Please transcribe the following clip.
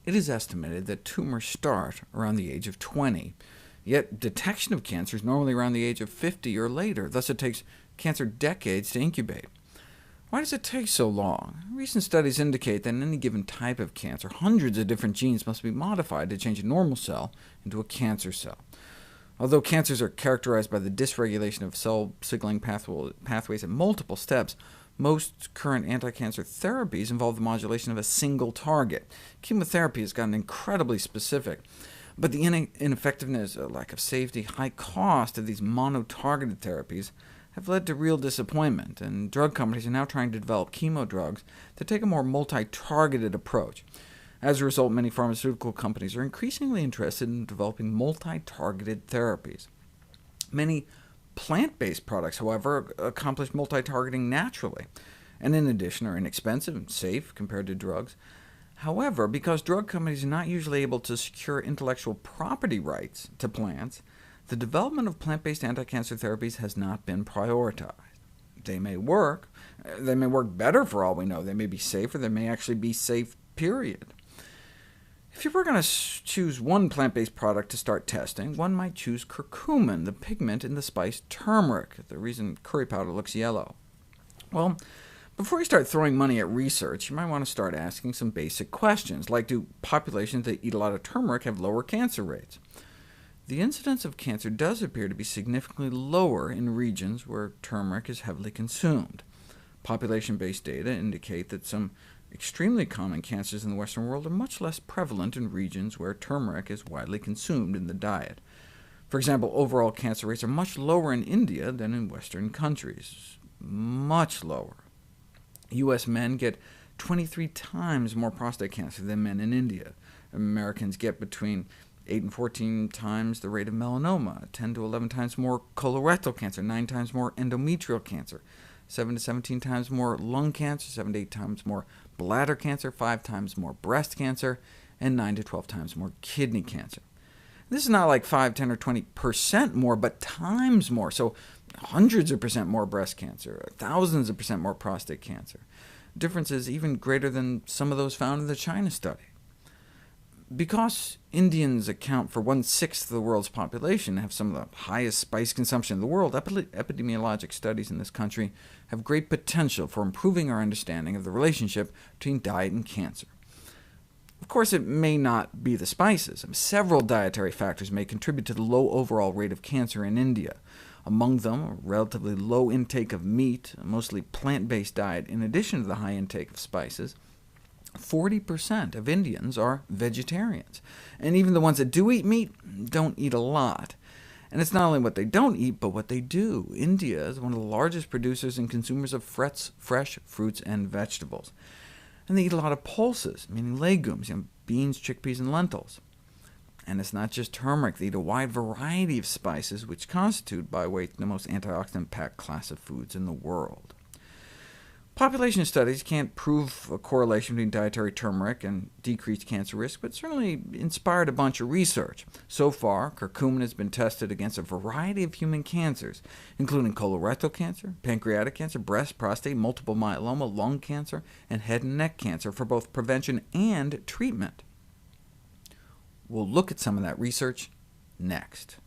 It is estimated that tumors start around the age of 20, yet detection of cancer is normally around the age of 50 or later, thus it takes cancer decades to incubate. Why does it take so long? Recent studies indicate that in any given type of cancer, hundreds of different genes must be modified to change a normal cell into a cancer cell. Although cancers are characterized by the dysregulation of cell signaling pathways at multiple steps, most current anti-cancer therapies involve the modulation of a single target. Chemotherapy has gotten incredibly specific, but the ineffectiveness, lack of safety, high cost of these mono-targeted therapies have led to real disappointment, and drug companies are now trying to develop chemo drugs that take a more multi-targeted approach. As a result, many pharmaceutical companies are increasingly interested in developing multi-targeted therapies. Many plant-based products, however, accomplish multi-targeting naturally, and in addition are inexpensive and safe compared to drugs. However, because drug companies are not usually able to secure intellectual property rights to plants, the development of plant-based anti-cancer therapies has not been prioritized. They may work better for all we know, they may be safer, they may actually be safe, period. If you were going to choose one plant-based product to start testing, one might choose curcumin, the pigment in the spice turmeric, the reason curry powder looks yellow. Well, before you start throwing money at research, you might want to start asking some basic questions, like do populations that eat a lot of turmeric have lower cancer rates? The incidence of cancer does appear to be significantly lower in regions where turmeric is heavily consumed. Population-based data indicate that some extremely common cancers in the Western world are much less prevalent in regions where turmeric is widely consumed in the diet. For example, overall cancer rates are much lower in India than in Western countries, much lower. U.S. men get 23 times more prostate cancer than men in India. Americans get between 8 and 14 times the rate of melanoma, 10 to 11 times more colorectal cancer, 9 times more endometrial cancer, 7 to 17 times more lung cancer, 7 to 8 times more bladder cancer, 5 times more breast cancer, and 9 to 12 times more kidney cancer. This is not like 5, 10, or 20% more, but times more, so hundreds of percent more breast cancer, thousands of percent more prostate cancer. Difference is even greater than some of those found in the China study. Because Indians account for 1/6 of the world's population and have some of the highest spice consumption in the world, epidemiologic studies in this country have great potential for improving our understanding of the relationship between diet and cancer. Of course, it may not be the spices. Several dietary factors may contribute to the low overall rate of cancer in India. Among them, a relatively low intake of meat, a mostly plant-based diet, in addition to the high intake of spices. 40% of Indians are vegetarians, and even the ones that do eat meat don't eat a lot. And it's not only what they don't eat, but what they do. India is one of the largest producers and consumers of fresh fruits and vegetables. And they eat a lot of pulses, meaning legumes, beans, chickpeas, and lentils. And it's not just turmeric. They eat a wide variety of spices, which constitute, by weight, the most antioxidant-packed class of foods in the world. Population studies can't prove a correlation between dietary turmeric and decreased cancer risk, but certainly inspired a bunch of research. So far, curcumin has been tested against a variety of human cancers, including colorectal cancer, pancreatic cancer, breast, prostate, multiple myeloma, lung cancer, and head and neck cancer for both prevention and treatment. We'll look at some of that research next.